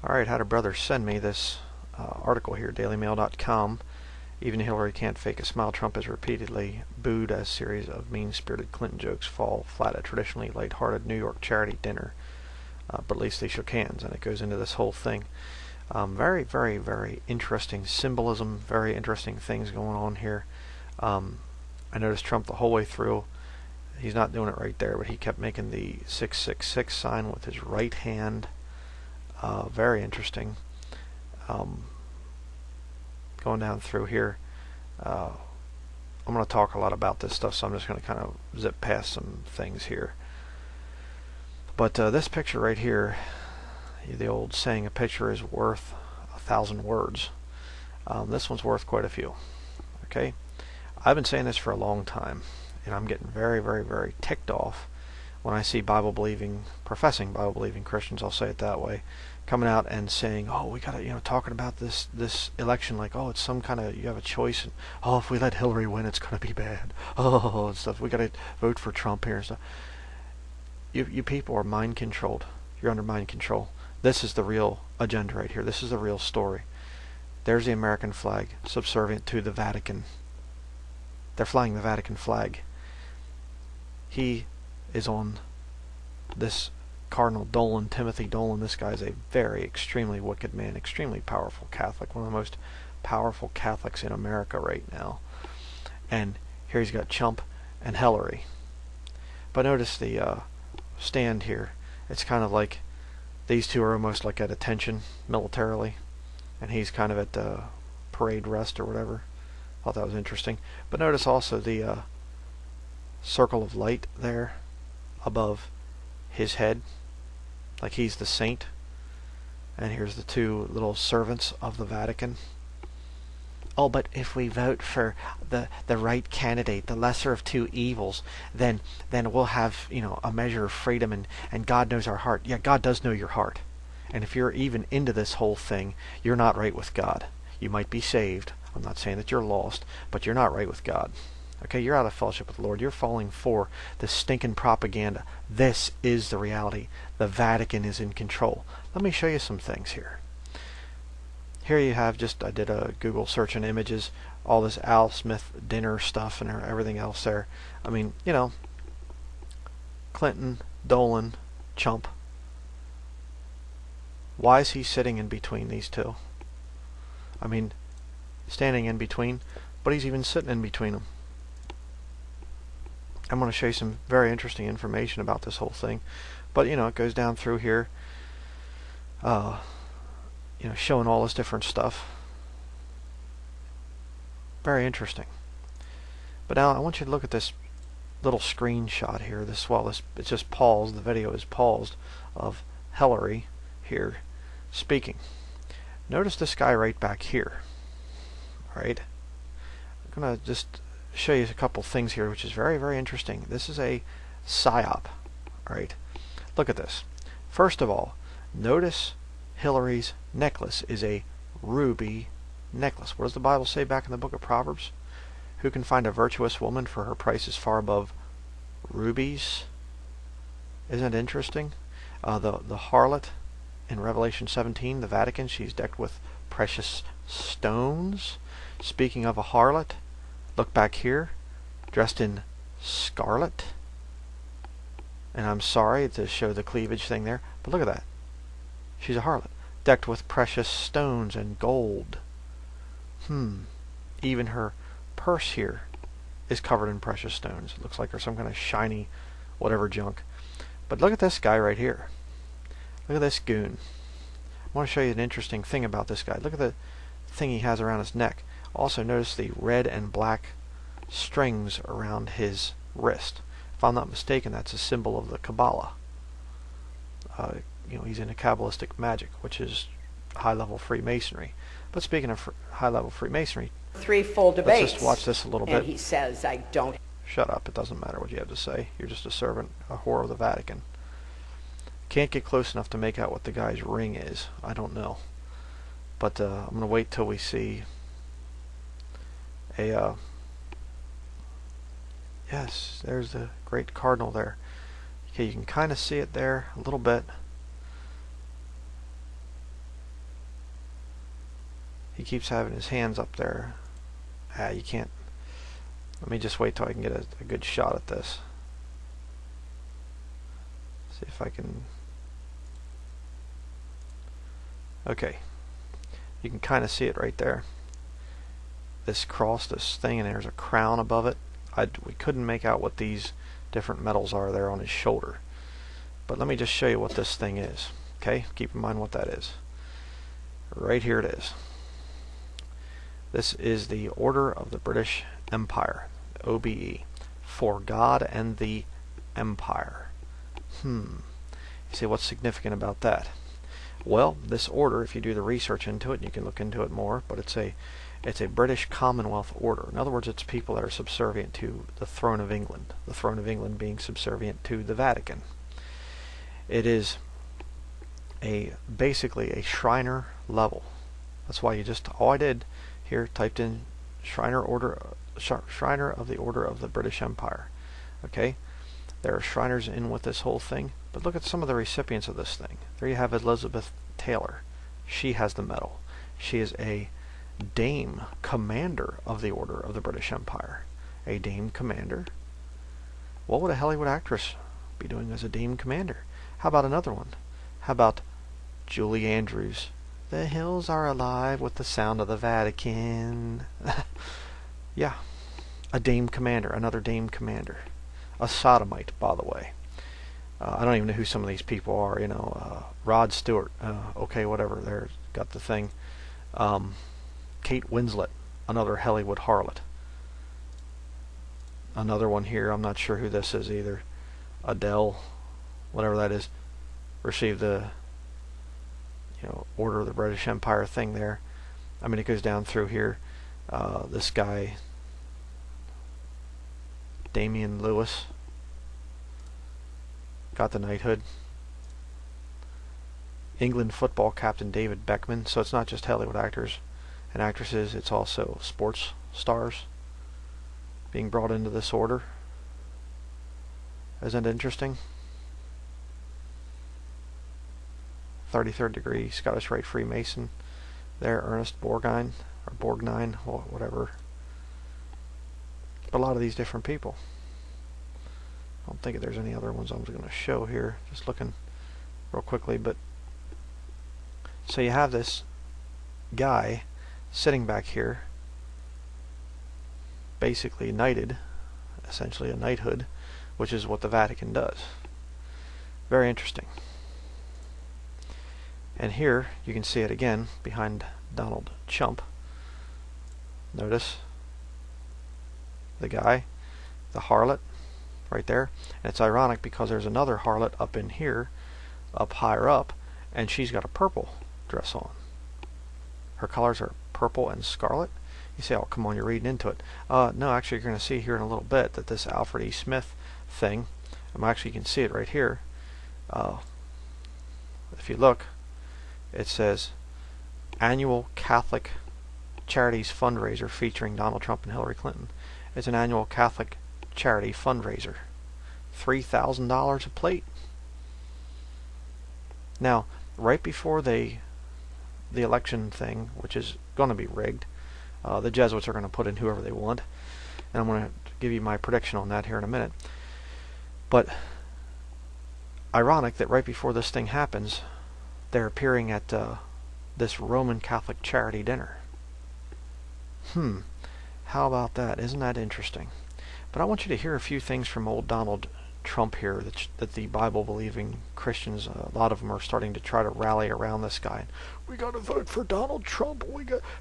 Alright, had a brother send me this article here, dailymail.com. Even Hillary can't fake a smile. Trump has repeatedly booed as series of mean-spirited Clinton jokes fall flat at traditionally light-hearted New York charity dinner. But at least they shook hands, and it goes into this whole thing. Very, very, very interesting symbolism, very interesting things going on here. I noticed Trump the whole way through. He's not doing it right there, but he kept making the 666 sign with his right hand. Very interesting. Going down through here, I'm going to talk a lot about this stuff, so I'm just going to kind of zip past some things here. But this picture right here, the old saying, a picture is worth 1,000 words. This one's worth quite a few. Okay, I've been saying this for a long time, and I'm getting very, very, very ticked off when I see professing Bible-believing Christians, I'll say it that way, coming out and saying, "Oh, we got to, talking about this election like, oh, it's some kind of, you have a choice, and oh, if we let Hillary win, it's going to be bad. Oh, and stuff. We got to vote for Trump here and stuff." You people are mind controlled. You're under mind control. This is the real agenda right here. This is the real story. There's the American flag, subservient to the Vatican. They're flying the Vatican flag. He is on this Cardinal Dolan, Timothy Dolan. This guy's a very extremely wicked man, extremely powerful Catholic, one of the most powerful Catholics in America right now. And here he's got Chump and Hillary. But notice the stand here. It's kind of like these two are almost like at attention militarily, and he's kind of at parade rest or whatever. Thought that was interesting. But notice also the circle of light there above his head, like he's the saint. And here's the two little servants of the Vatican. Oh, but if we vote for the right candidate, the lesser of two evils, then we'll have, a measure of freedom, and God knows our heart. Yeah, God does know your heart. And if you're even into this whole thing, you're not right with God. You might be saved. I'm not saying that you're lost, but you're not right with God. Okay, you're out of fellowship with the Lord. You're falling for this stinking propaganda. This is the reality. The Vatican is in control. Let me show you some things here. Here you have I did a Google search on images, all this Al Smith dinner stuff and everything else there. I mean, Clinton, Dolan, Chump. Why is he sitting in between these two? I mean, standing in between, but he's even sitting in between them. I'm going to show you some very interesting information about this whole thing. But, it goes down through here. Showing all this different stuff. Very interesting. But now I want you to look at this little screenshot here. It's just paused. The video is paused of Hillary here speaking. Notice this guy right back here. Alright? I'm going to just show you a couple things here, which is very, very interesting. This is a psyop. Alright? Look at this. First of all, notice Hillary's necklace is a ruby necklace. What does the Bible say back in the book of Proverbs? Who can find a virtuous woman, for her price is far above rubies? Isn't it interesting? The harlot in Revelation 17, the Vatican, she's decked with precious stones. Speaking of a harlot, look back here, dressed in scarlet. And I'm sorry to show the cleavage thing there, but look at that. She's a harlot, decked with precious stones and gold. Even her purse here is covered in precious stones. It looks like there's some kind of shiny whatever junk. But look at this guy right here. Look at this goon. I want to show you an interesting thing about this guy. Look at the thing he has around his neck. Also notice the red and black strings around his wrist. If I'm not mistaken, that's a symbol of the Kabbalah. He's into Kabbalistic magic, which is high-level Freemasonry. But speaking of high-level Freemasonry, 3 full debates. Let's just watch this a little bit. And he says, I don't. Shut up. It doesn't matter what you have to say. You're just a servant, a whore of the Vatican. Can't get close enough to make out what the guy's ring is. I don't know. But I'm going to wait till we see a... yes, there's the great cardinal there. Okay, you can kind of see it there a little bit. He keeps having his hands up there. You can't. Let me just wait till I can get a good shot at this. See if I can. Okay. You can kind of see it right there. This cross, this thing, and there's a crown above it. We couldn't make out what these different metals are there on his shoulder. But let me just show you what this thing is. Okay? Keep in mind what that is. Right here it is. This is the Order of the British Empire, OBE, for God and the Empire. You see, what's significant about that? Well, this order, if you do the research into it, you can look into it more, but it's a British Commonwealth order. In other words, it's people that are subservient to the throne of England, the throne of England being subservient to the Vatican. It is basically a Shriner level. That's why all I did here, typed in Shriner of the Order of the British Empire. Okay? There are Shriners in with this whole thing, but look at some of the recipients of this thing. There you have Elizabeth Taylor. She has the medal. She is a Dame Commander of the Order of the British Empire. A Dame Commander? What would a Hollywood actress be doing as a Dame Commander? How about another one? How about Julie Andrews? The hills are alive with the sound of the Vatican. Yeah, a Dame Commander, another Dame Commander. A sodomite, by the way. I don't even know who some of these people are. Rod Stewart. Okay, whatever. There's got the thing. Kate Winslet, another Hollywood harlot. Another one here. I'm not sure who this is either. Adele, whatever that is, received the Order of the British Empire thing there. I mean, it goes down through here. This guy, Damian Lewis, got the knighthood. England football captain David Beckham. So it's not just Hollywood actors and actresses, it's also sports stars being brought into this order. Isn't it interesting? 33rd degree Scottish Rite Freemason there, Ernest Borgnine, or Borgnine, whatever. But a lot of these different people. I don't think there's any other ones I'm going to show here. Just looking real quickly. But so you have this guy sitting back here, basically knighted, essentially a knighthood, which is what the Vatican does. Very interesting. And here you can see it again behind Donald Trump. Notice the guy, the harlot, right there. And it's ironic because there's another harlot up in here, up higher up, and she's got a purple dress on. Her colors are purple and scarlet. You say, oh, come on, you're reading into it. No, actually, you're going to see here in a little bit that this Alfred E. Smith thing, actually, you can see it right here. If you look, it says Annual Catholic Charities Fundraiser featuring Donald Trump and Hillary Clinton. It's an annual Catholic charity fundraiser. $3,000 a plate. Now, right before the election thing, which is going to be rigged, the Jesuits are going to put in whoever they want, and I'm going to give you my prediction on that here in a minute. But ironic that right before this thing happens, they're appearing at this Roman Catholic charity dinner. How about that? Isn't that interesting? But I want you to hear a few things from old Donald Trump here that the Bible-believing Christians, a lot of them are starting to try to rally around this guy. We got to vote for Donald Trump.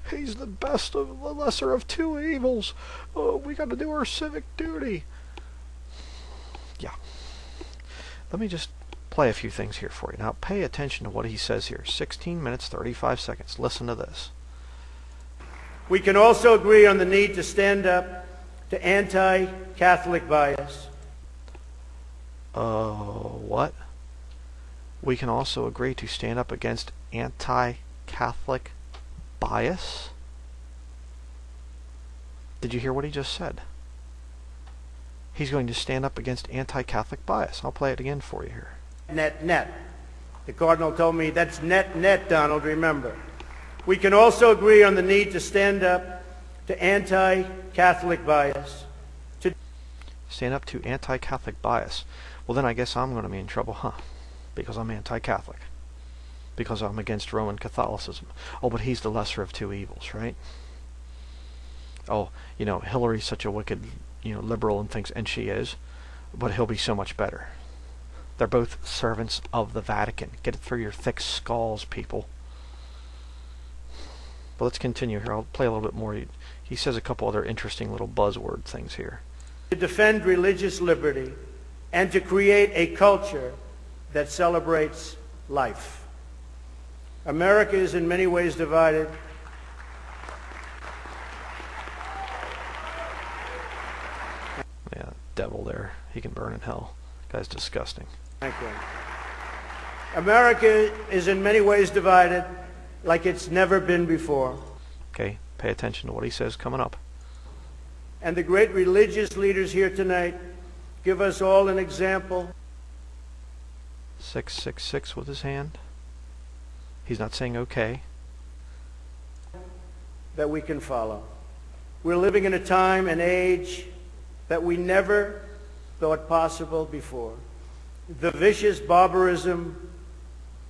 He's the best of the lesser of two evils. We got to do our civic duty. Yeah. Let me just play a few things here for you. Now pay attention to what he says here. 16 minutes, 35 seconds. Listen to this. We can also agree on the need to stand up to anti-Catholic bias. What? We can also agree to stand up against anti-Catholic bias? Did you hear what he just said? He's going to stand up against anti-Catholic bias. I'll play it again for you here. Net. The Cardinal told me that's net, Donald, remember. We can also agree on the need to stand up to anti-Catholic bias. Stand up to anti-Catholic bias. Well, then I guess I'm going to be in trouble, huh? Because I'm anti-Catholic. Because I'm against Roman Catholicism. Oh, but he's the lesser of two evils, right? Oh, you know, Hillary's such a wicked, liberal and thinks, and she is, but he'll be so much better. They're both servants of the Vatican. Get it through your thick skulls, people. But let's continue here. I'll play a little bit more. He says a couple other interesting little buzzword things here. To defend religious liberty and to create a culture that celebrates life. America is in many ways divided. Yeah, devil there. He can burn in hell. Guy's disgusting. Thank you. America is in many ways divided like it's never been before. Okay, pay attention to what he says coming up. And the great religious leaders here tonight give us all an example. 666 with his hand. He's not saying okay. That we can follow. We're living in a time and age that we never thought possible before. The vicious barbarism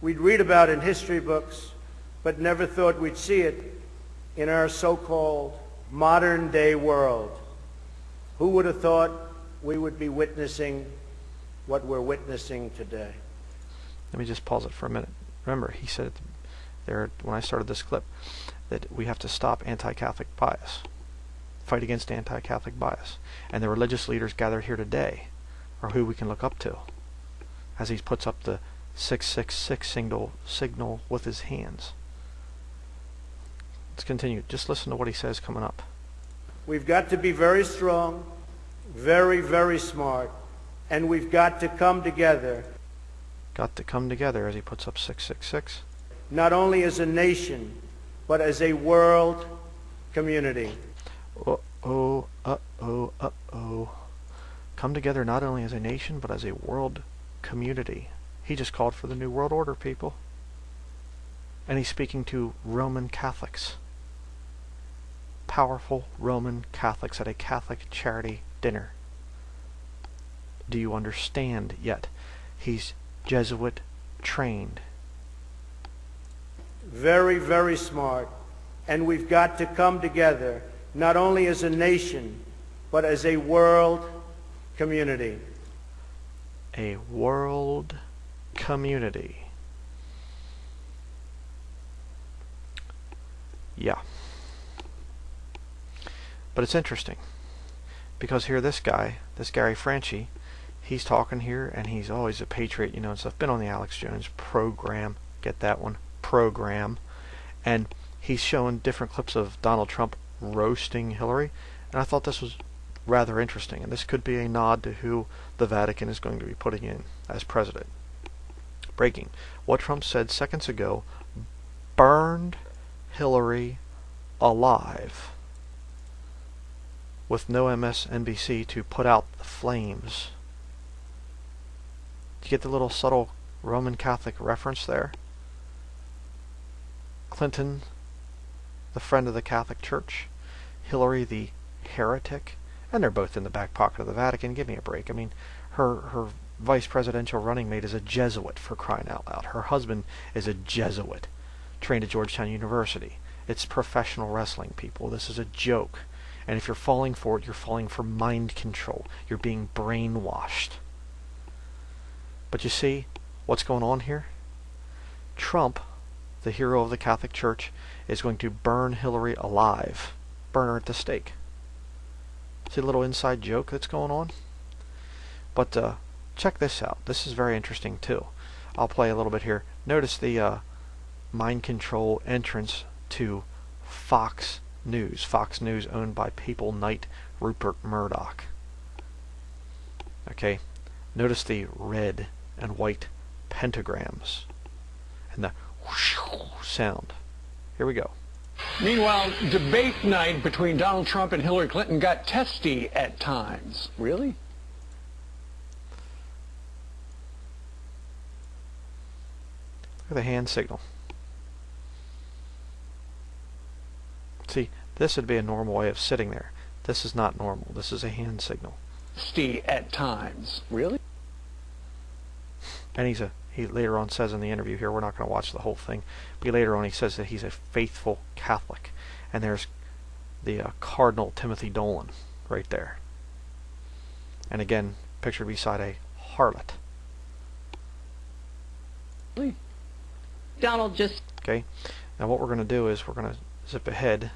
we'd read about in history books, but never thought we'd see it in our so-called modern-day world. Who would have thought we would be witnessing what we're witnessing today? Let me just pause it for a minute. Remember, he said there when I started this clip that we have to stop anti-Catholic bias, fight against anti-Catholic bias. And the religious leaders gathered here today are who we can look up to as he puts up the 666 signal with his hands. Let's continue. Just listen to what he says coming up. We've got to be very strong, very, very smart, and we've got to come together. Got to come together as he puts up 666. Not only as a nation, but as a world community. Uh-oh, uh-oh, uh-oh. Come together not only as a nation, but as a world community. He just called for the New World Order, people. And he's speaking to Roman Catholics. Powerful Roman Catholics at a Catholic charity dinner. Do you understand yet? He's Jesuit trained. Very, very smart. And we've got to come together, not only as a nation, but as a world community. A world community. Yeah. But it's interesting because here this guy, this Gary Franchi, he's talking here and he's always a patriot, and stuff. Been on the Alex Jones program. Get that one, program. And he's showing different clips of Donald Trump roasting Hillary, and I thought this was rather interesting, and this could be a nod to who the Vatican is going to be putting in as president. Breaking. What Trump said seconds ago burned Hillary alive with no MSNBC to put out the flames. Do you get the little subtle Roman Catholic reference there? Clinton, the friend of the Catholic Church. Hillary, the heretic. And they're both in the back pocket of the Vatican. Give me a break. I mean, her vice presidential running mate is a Jesuit, for crying out loud. Her husband is a Jesuit, trained at Georgetown University. It's professional wrestling, people. This is a joke. And if you're falling for it, you're falling for mind control. You're being brainwashed. But you see what's going on here? Trump, the hero of the Catholic Church, is going to burn Hillary alive. Burn her at the stake. See a little inside joke that's going on? But check this out. This is very interesting too. I'll play a little bit here. Notice the mind control entrance to Fox News. Fox News owned by Papal Knight Rupert Murdoch. Okay. Notice the red and white pentagrams and the whoosh sound. Here we go. Meanwhile, debate night between Donald Trump and Hillary Clinton got testy at times. Really? Look at the hand signal. See, this would be a normal way of sitting there. This is not normal. This is a hand signal. Testy at times. Really? And he later on says in the interview here, we're not going to watch the whole thing, but later on he says that he's a faithful Catholic. And there's the Cardinal Timothy Dolan right there. And again, pictured beside a harlot. Donald just... Okay, now what we're going to do is we're going to zip ahead.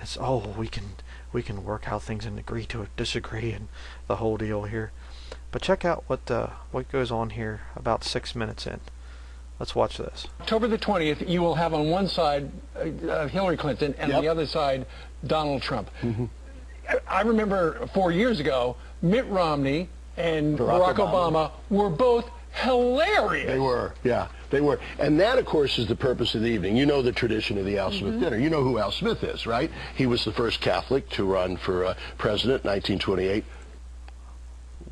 It's, oh, we can work out things and agree to disagree and the whole deal here. But check out what goes on here about 6 minutes in. Let's watch this. October the 20th, you will have on one side Hillary Clinton and on the other side Donald Trump. I remember 4 years ago, Mitt Romney and Barack Obama were both hilarious. They were, yeah, they were. And that, of course, is the purpose of the evening. You know the tradition of the Al Smith dinner. You know who Al Smith is, right? He was the first Catholic to run for president in 1928.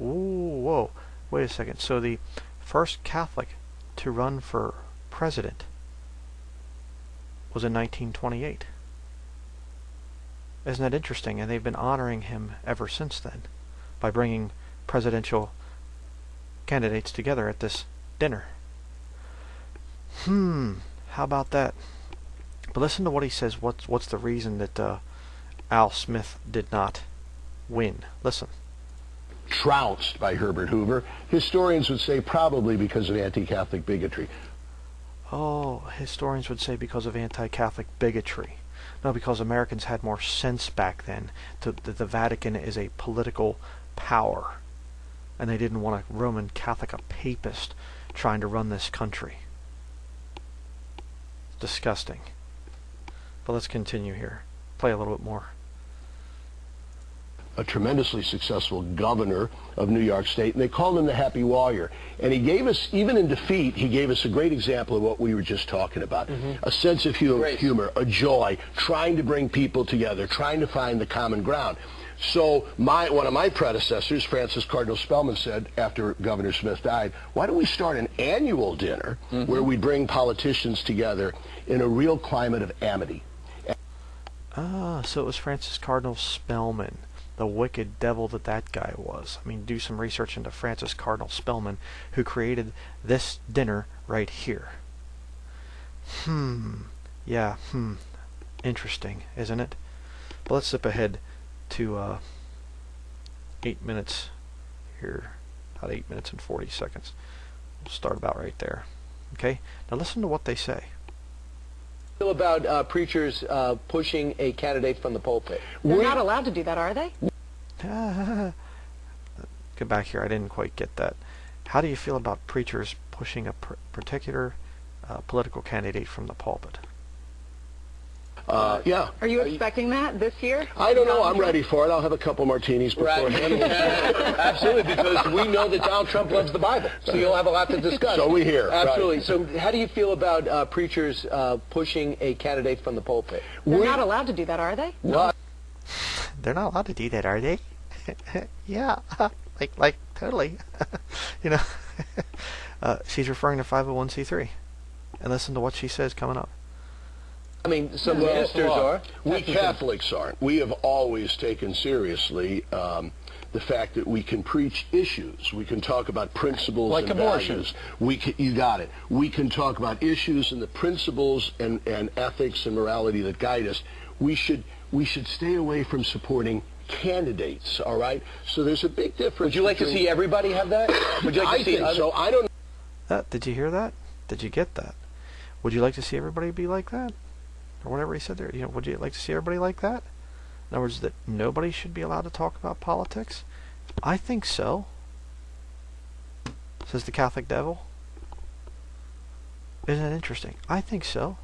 Ooh, whoa, wait a second. So the first Catholic to run for president was in 1928. Isn't that interesting? And they've been honoring him ever since then by bringing presidential candidates together at this dinner. How about that? But listen to what he says. What's the reason that Al Smith did not win? Listen. Trounced by Herbert Hoover. Historians would say probably because of anti-Catholic bigotry. Oh, historians would say because of anti-Catholic bigotry. No, because Americans had more sense back then. The Vatican is a political power. And they didn't want a Roman Catholic, a papist, trying to run this country. It's disgusting. But let's continue here. Play a little bit more. A tremendously successful governor of New York State, and they called him the Happy Warrior. And he gave us, even in defeat, he gave us a great example of what we were just talking about. A sense of humor, a joy, trying to bring people together, trying to find the common ground. So one of my predecessors, Francis Cardinal Spellman, said after Governor Smith died, why don't we start an annual dinner where we bring politicians together in a real climate of amity? So it was Francis Cardinal Spellman, the wicked devil that guy was. I mean, do some research into Francis Cardinal Spellman, who created this dinner right here. Yeah, interesting, isn't it? But let's zip ahead to 8 minutes here, about 8 minutes and 40 seconds. We'll start about right there. Okay, now listen to what they say. Feel about preachers pushing a candidate from the pulpit? They're not allowed to do that, are they? Go back here. I didn't quite get that. How do you feel about preachers pushing a particular political candidate from the pulpit? Yeah. Are you expecting that this year? I don't know. I'm ready for it. I'll have a couple martinis beforehand. Absolutely, because we know that Donald Trump loves the Bible, so you'll have a lot to discuss. So we hear. Absolutely. Right. So how do you feel about preachers pushing a candidate from the pulpit? They're not allowed to do that, are they? What? They're not allowed to do that, are they? Yeah, like totally. You know, she's referring to 501c3, and listen to what she says coming up. I mean, some ministers are. We Catholics aren't. We have always taken seriously the fact that we can preach issues. We can talk about principles like and abortion. values. You got it. We can talk about issues and the principles and ethics and morality that guide us. We should stay away from supporting candidates, all right? So there's a big difference. Would you like to see everybody have that? Would you like to see think so. I don't Did you hear that? Did you get that? Would you like to see everybody be like that? Or whatever he said there. You know, would you like to see everybody like that? In other words, that nobody should be allowed to talk about politics? I think so. Says the Catholic devil. Isn't that interesting? I think so.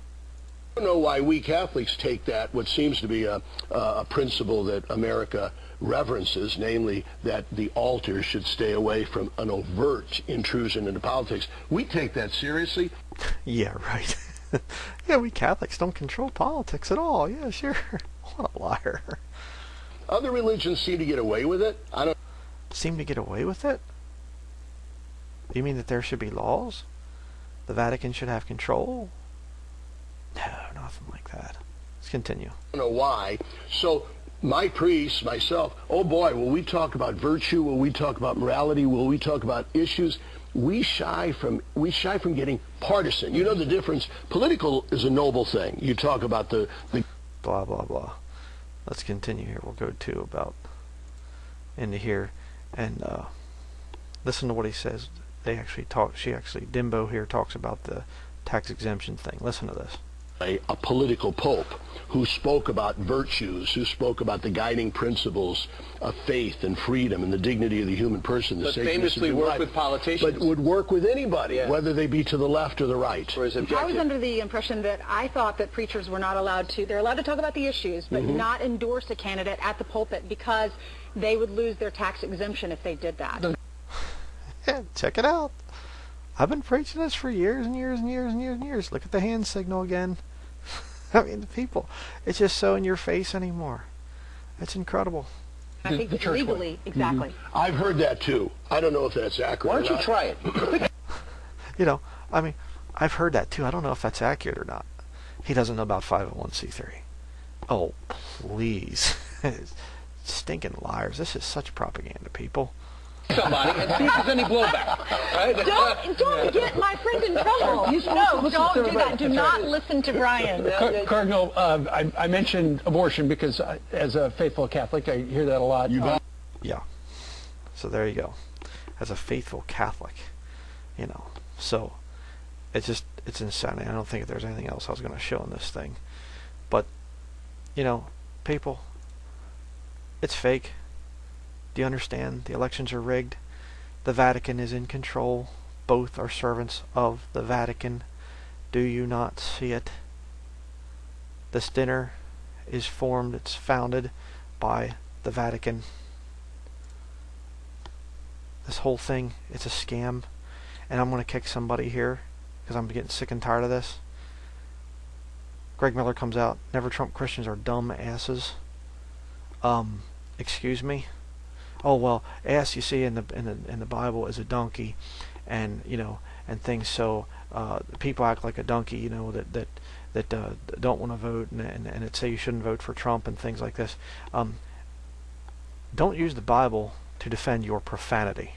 I don't know why we Catholics take that, what seems to be a principle that America reverences, namely that the altar should stay away from an overt intrusion into politics. We take that seriously. Yeah, right. Yeah, we Catholics don't control politics at all. Yeah, sure. What a liar. Other religions seem to get away with it. I don't Seem to get away with it? You mean that there should be laws? The Vatican should have control? No, nothing like that. Let's continue. I don't know why. So my priests, myself, oh boy, will we talk about virtue? Will we talk about morality? Will we talk about issues? We shy from getting partisan. You know the difference. Political is a noble thing. You talk about the blah blah blah. Let's continue here. We'll go to about into here and listen to what he says. They actually talk. Dimbo here talks about the tax exemption thing. Listen to this. a political pope who spoke about virtues, who spoke about the guiding principles of faith and freedom and the dignity of the human person. The But sacredness famously of human worked life. with politicians. But would work with anybody, Yeah. whether they be to the left or the right. For his I was objective. under the impression that I thought that preachers were not allowed to, they're allowed to talk about the issues, but not endorse a candidate at the pulpit because they would lose their tax exemption if they did that. Yeah, check it out. I've been preaching this for years and years and years and years and years. Look at the hand signal again. I mean, the people, it's just so in your face anymore. It's incredible. I think the church legally, exactly. I've heard that too. I don't know if that's accurate. Why or don't you not. try it? You know, I mean, I've heard that too. I don't know if that's accurate or not. He doesn't know about 501c3. Oh, please. Stinking liars. This is such propaganda, people. Somebody and see if there's any blowback. Right? Don't get my friend in trouble. No, don't do that. Do not listen to Bryan. Cardinal, I mentioned abortion because as a faithful Catholic, I hear that a lot. You bet. Yeah. So there you go. As a faithful Catholic, you know. So it's insanity. I don't think there's anything else I was going to show in this thing. But, you know, people, it's fake. Do you understand? The elections are rigged. The Vatican is in control. Both are servants of the Vatican. Do you not see it? This dinner is formed, it's founded by the Vatican. This whole thing, it's a scam. And I'm going to kick somebody here because I'm getting sick and tired of this. Greg Miller comes out. Never Trump Christians are dumb asses. Excuse me? Oh well, ass you see in the Bible is a donkey, and you know, and things. So people act like a donkey, you know, that don't want to vote, and it say you shouldn't vote for Trump and things like this. Don't use the Bible to defend your profanity.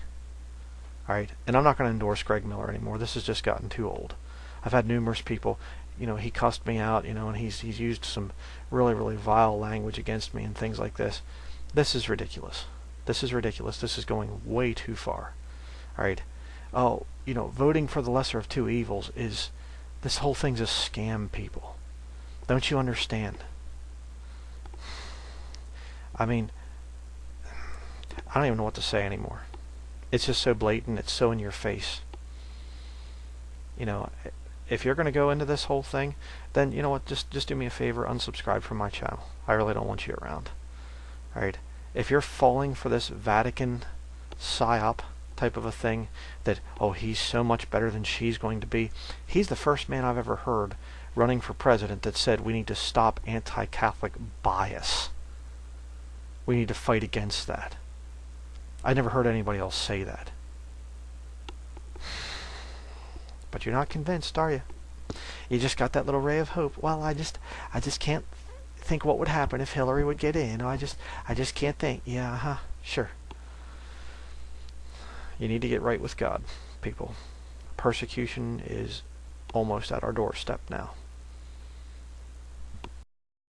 All right, and I'm not going to endorse Greg Miller anymore. This has just gotten too old. I've had numerous people, you know, he cussed me out, you know, and he's used some really vile language against me and things like this. This is ridiculous. This is ridiculous. This is going way too far. All right. Oh, you know, voting for the lesser of two evils is, this whole thing's a scam, people. Don't you understand? I mean, I don't even know what to say anymore. It's just so blatant. It's so in your face. You know, if you're going to go into this whole thing, then, you know what, just do me a favor, unsubscribe from my channel. I really don't want you around. All right. If you're falling for this Vatican psyop type of a thing, that, oh, he's so much better than she's going to be. He's the first man I've ever heard running for president that said we need to stop anti-Catholic bias. We need to fight against that. I never heard anybody else say that. But you're not convinced, are you? You just got that little ray of hope. Well, I just can't think what would happen if Hillary would get in. I just can't think. Yeah, sure. You need to get right with God, people. Persecution is almost at our doorstep now.